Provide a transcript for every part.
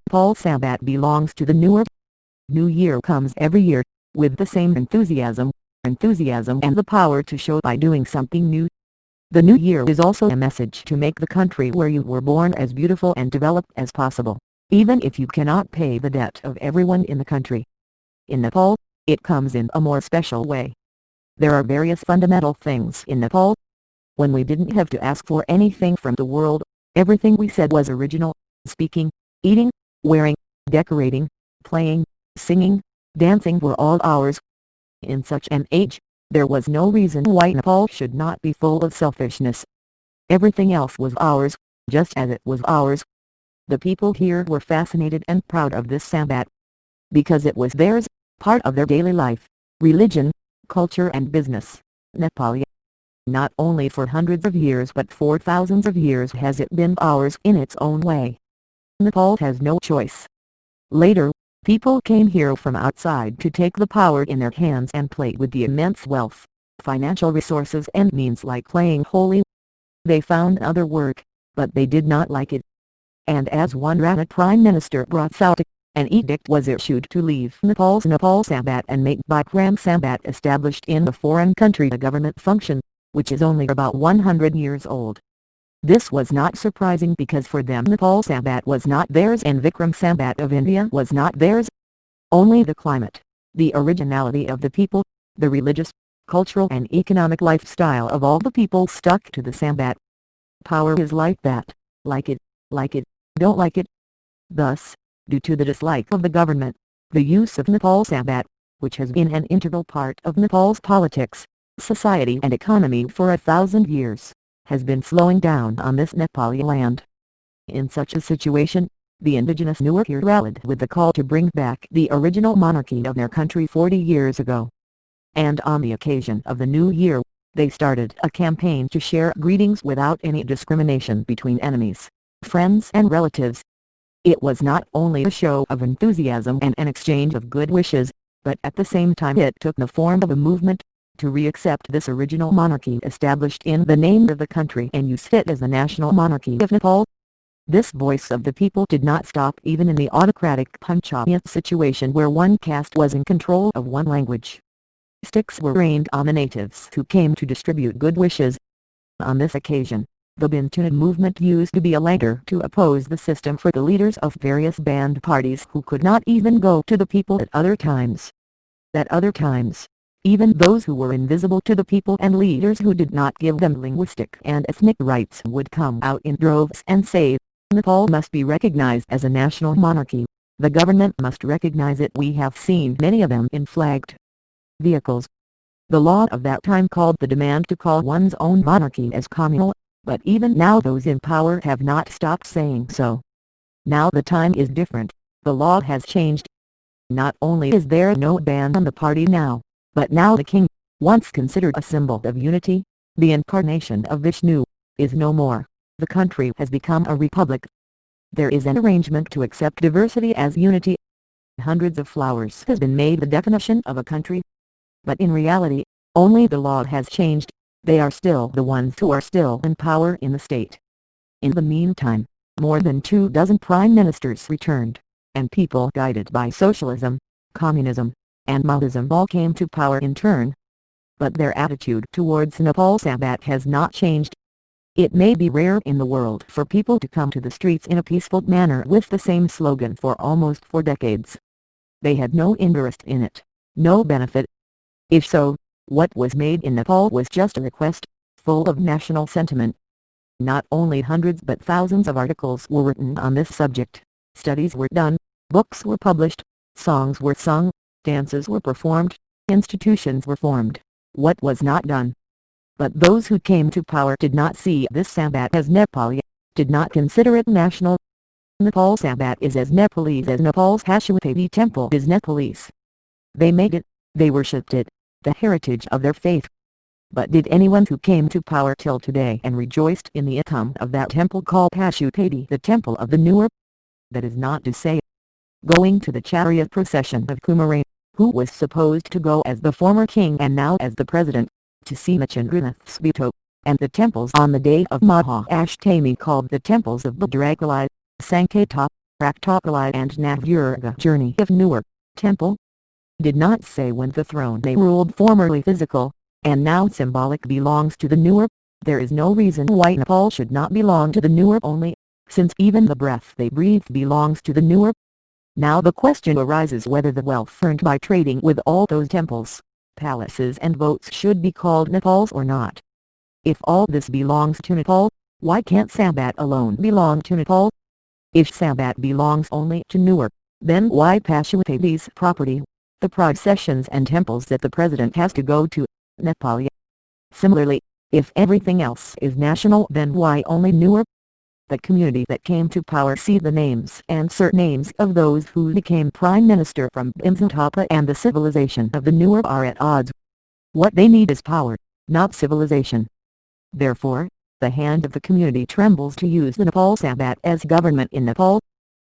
Nepal Sambat belongs to the newer. New Year comes every year, with the same enthusiasm and the power to show by doing something new. The New Year is also a message to make the country where you were born as beautiful and developed as possible, even if you cannot pay the debt of everyone in the country. In Nepal, it comes in a more special way. There are various fundamental things in Nepal. When we didn't have to ask for anything from the world, everything we said was original. Speaking, eating, wearing, decorating, playing, singing, dancing were all ours. In such an age, there was no reason why Nepal should not be full of selfishness. Everything else was ours, just as it was ours. The people here were fascinated and proud of this Sambat, because it was theirs, part of their daily life, religion, culture and business. Nepal, not only for hundreds of years but for thousands of years has it been ours in its own way. Nepal has no choice. Later, people came here from outside to take the power in their hands and play with the immense wealth, financial resources and means like playing holy. They found other work, but they did not like it. And as one Rana Prime Minister brought out, an edict was issued to leave Nepal Sambat and make Bikram Sambat established in the foreign country a government function, which is only about 100 years old. This was not surprising because for them Nepal Sambat was not theirs and Vikram Sambat of India was not theirs. Only the climate, the originality of the people, the religious, cultural and economic lifestyle of all the people stuck to the Sambat. Power is like that, like it, don't like it. Thus, due to the dislike of the government, the use of Nepal Sambat, which has been an integral part of Nepal's politics, society and economy for 1,000 years, has been slowing down on this Nepali land. In such a situation, the indigenous Newer here rallied with the call to bring back the original monarchy of their country 40 years ago. And on the occasion of the New Year, they started a campaign to share greetings without any discrimination between enemies, friends and relatives. It was not only a show of enthusiasm and an exchange of good wishes, but at the same time it took the form of a movement to re-accept this original monarchy established in the name of the country and use it as the national monarchy of Nepal. This voice of the people did not stop even in the autocratic Panchayat situation where one caste was in control of one language. Sticks were rained on the natives who came to distribute good wishes. On this occasion, the Bintuna movement used to be a ladder to oppose the system for the leaders of various banned parties who could not even go to the people at other times. At other times, even those who were invisible to the people and leaders who did not give them linguistic and ethnic rights would come out in droves and say, Nepal must be recognized as a national monarchy. The government must recognize it. We have seen many of them in flagged vehicles. The law of that time called the demand to call one's own monarchy as communal, but even now those in power have not stopped saying so. Now the time is different. The law has changed. Not only is there no ban on the party now, but now the king, once considered a symbol of unity, the incarnation of Vishnu, is no more. The country has become a republic. There is an arrangement to accept diversity as unity. Hundreds of flowers has been made the definition of a country. But in reality, only the law has changed. They are still the ones who are still in power in the state. In the meantime, more than 24 prime ministers returned, and people guided by socialism, communism, and Maoism all came to power in turn. But their attitude towards Nepal Sambat has not changed. It may be rare in the world for people to come to the streets in a peaceful manner with the same slogan for almost 4 decades. They had no interest in it, no benefit. If so, what was made in Nepal was just a request, full of national sentiment. Not only hundreds but thousands of articles were written on this subject, studies were done, books were published, songs were sung, dances were performed, institutions were formed. What was not done? But those who came to power did not see this Sambat as Nepali, did not consider it national. Nepal Sambat is as Nepalese as Nepal's Pashupati temple is Nepalese. They made it, they worshipped it, the heritage of their faith. But did anyone who came to power till today and rejoiced in the outcome of that temple call Pashupati the temple of the newer? That is not to say. Going to the chariot procession of Kumaran, who was supposed to go as the former king and now as the president, to see Machandranath Spito, and the temples on the day of Maha Ashtami called the temples of Bhadrakali, Sanketa, Praktopali and Navdurga journey of Newer temple. Did not say when the throne they ruled formerly physical, and now symbolic belongs to the Newer. There is no reason why Nepal should not belong to the Newer only, since even the breath they breathe belongs to the Newer. Now the question arises whether the wealth earned by trading with all those temples, palaces and boats should be called Nepal's or not. If all this belongs to Nepal, why can't Sambat alone belong to Nepal? If Sambat belongs only to Newer, then why Pashupati's property, the processions and temples that the president has to go to, Nepali? Similarly, if everything else is national, then why only Newer? The community that came to power see the names and surnames of those who became prime minister from Bhimthapa, and the civilization of the Newer are at odds. What they need is power, not civilization. Therefore, the hand of the community trembles to use the Nepal Sambat as government in Nepal.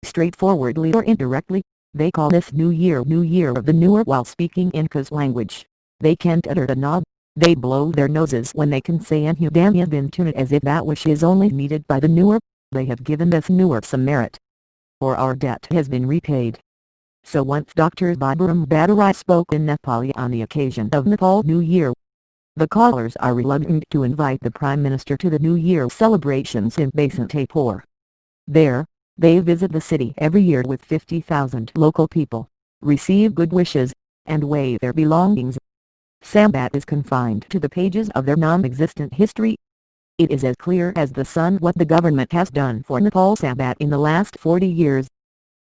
Straightforwardly or indirectly, they call this New Year of the Newer while speaking Inca's language. They can't utter the nod. They blow their noses when they can say Anhudamya Bintuna as if that wish is only needed by the Newer. They have given this Newer some merit, for our debt has been repaid. So once Dr. Baburam Bhattarai spoke in Nepali on the occasion of Nepal New Year. The callers are reluctant to invite the Prime Minister to the New Year celebrations in Basantapur. There, they visit the city every year with 50,000 local people, receive good wishes, and weigh their belongings. Sambat is confined to the pages of their non-existent history. It is as clear as the sun what the government has done for Nepal Sambat in the last 40 years.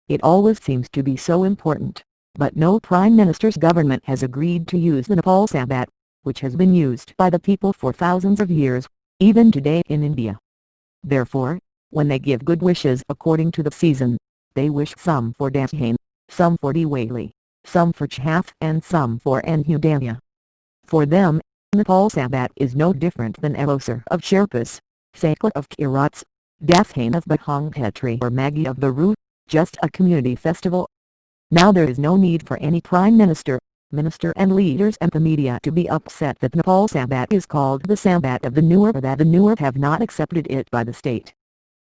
It always seems to be so important, but no Prime Minister's government has agreed to use the Nepal Sambat, which has been used by the people for thousands of years, even today in India. Therefore, when they give good wishes according to the season, they wish some for Dashain, some for Diwali, some for Chath and some for Anhudamya. For them, Nepal Sambat is no different than Avosar of Sherpas, Sakla of Kirats, Dashain of Bahang Petri or Maggie of Baru, just a community festival. Now there is no need for any Prime Minister, Minister and leaders and the media to be upset that Nepal Sambat is called the Sambat of the Newer or that the Newer have not accepted it by the state.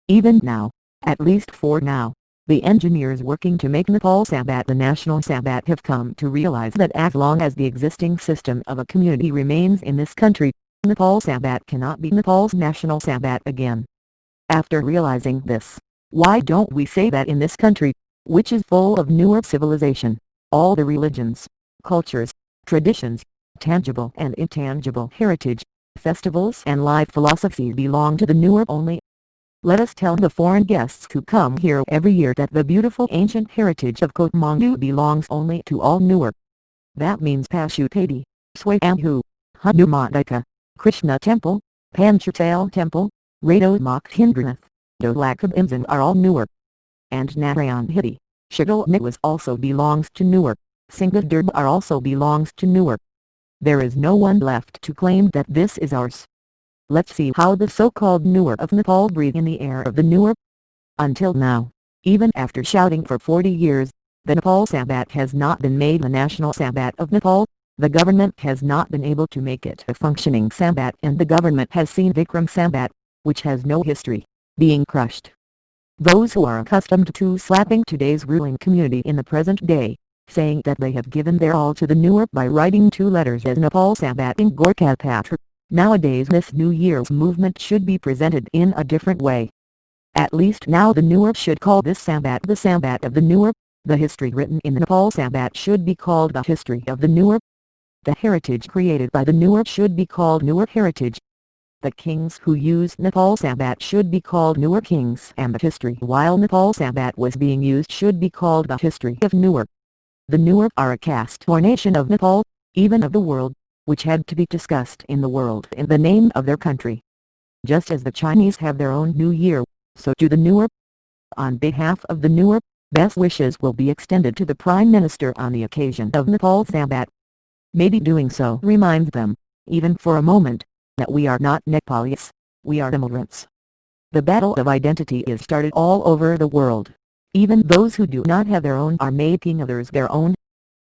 Even now, at least for now, the engineers working to make Nepal Sambat the national Sambat have come to realize that as long as the existing system of a community remains in this country, Nepal Sambat cannot be Nepal's national Sambat again. After realizing this, why don't we say that in this country, which is full of Newer civilization, all the religions, cultures, traditions, tangible and intangible heritage, festivals and life philosophies belong to the Newer only? Let us tell the foreign guests who come here every year that the beautiful ancient heritage of Kathmandu belongs only to all Newer. That means Pashupati, Swayambhu, Hanumantika, Krishna Temple, Panchatal Temple, Rado Mokshindranath, Dolakabimsan are all Newer. And Narayan Hiti, Shigalnik also belongs to Newer. Singadurba also belongs to Newer. There is no one left to claim that this is ours. Let's see how the so-called Newer of Nepal breathe in the air of the Newer. Until now, even after shouting for 40 years, the Nepal Sambat has not been made the national Sambat of Nepal. The government has not been able to make it a functioning Sambat, and the government has seen Vikram Sambat, which has no history, being crushed. Those who are accustomed to slapping today's ruling community in the present day, saying that they have given their all to the Newer by writing 2 letters as Nepal Sambat in Gorkha Patra. Nowadays this New Year's movement should be presented in a different way. At least now the Newer should call this Sambat the Sambat of the Newer. The history written in the Nepal Sambat should be called the history of the Newer. The heritage created by the Newer should be called Newer heritage. The kings who used Nepal Sambat should be called Newer kings, and the history while Nepal Sambat was being used should be called the history of Newer. The Newer are a caste or nation of Nepal, even of the world, which had to be discussed in the world in the name of their country. Just as the Chinese have their own New Year, so do the Newer. On behalf of the Newer, best wishes will be extended to the Prime Minister on the occasion of Nepal Sambat. Maybe doing so reminds them, even for a moment, that we are not Nepalis, we are immigrants. The battle of identity is started all over the world. Even those who do not have their own are making others their own.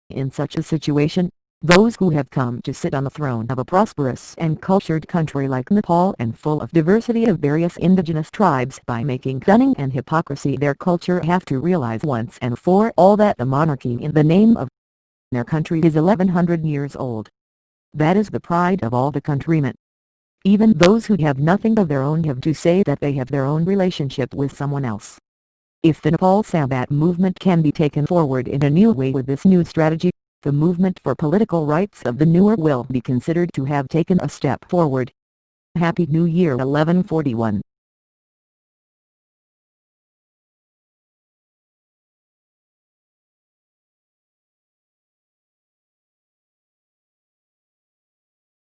In such a situation, Those who have come to sit on the throne of a prosperous and cultured country like Nepal and full of diversity of various indigenous tribes by making cunning and hypocrisy their culture have to realize once and for all that the monarchy in the name of their country is 1100 years old. That is the pride of all the countrymen. Even those who have nothing of their own have to say that they have their own relationship with someone else. If the Nepal Sambat movement can be taken forward in a new way with this new strategy, the movement for political rights of the Noor will be considered to have taken a step forward. Happy New Year 1141.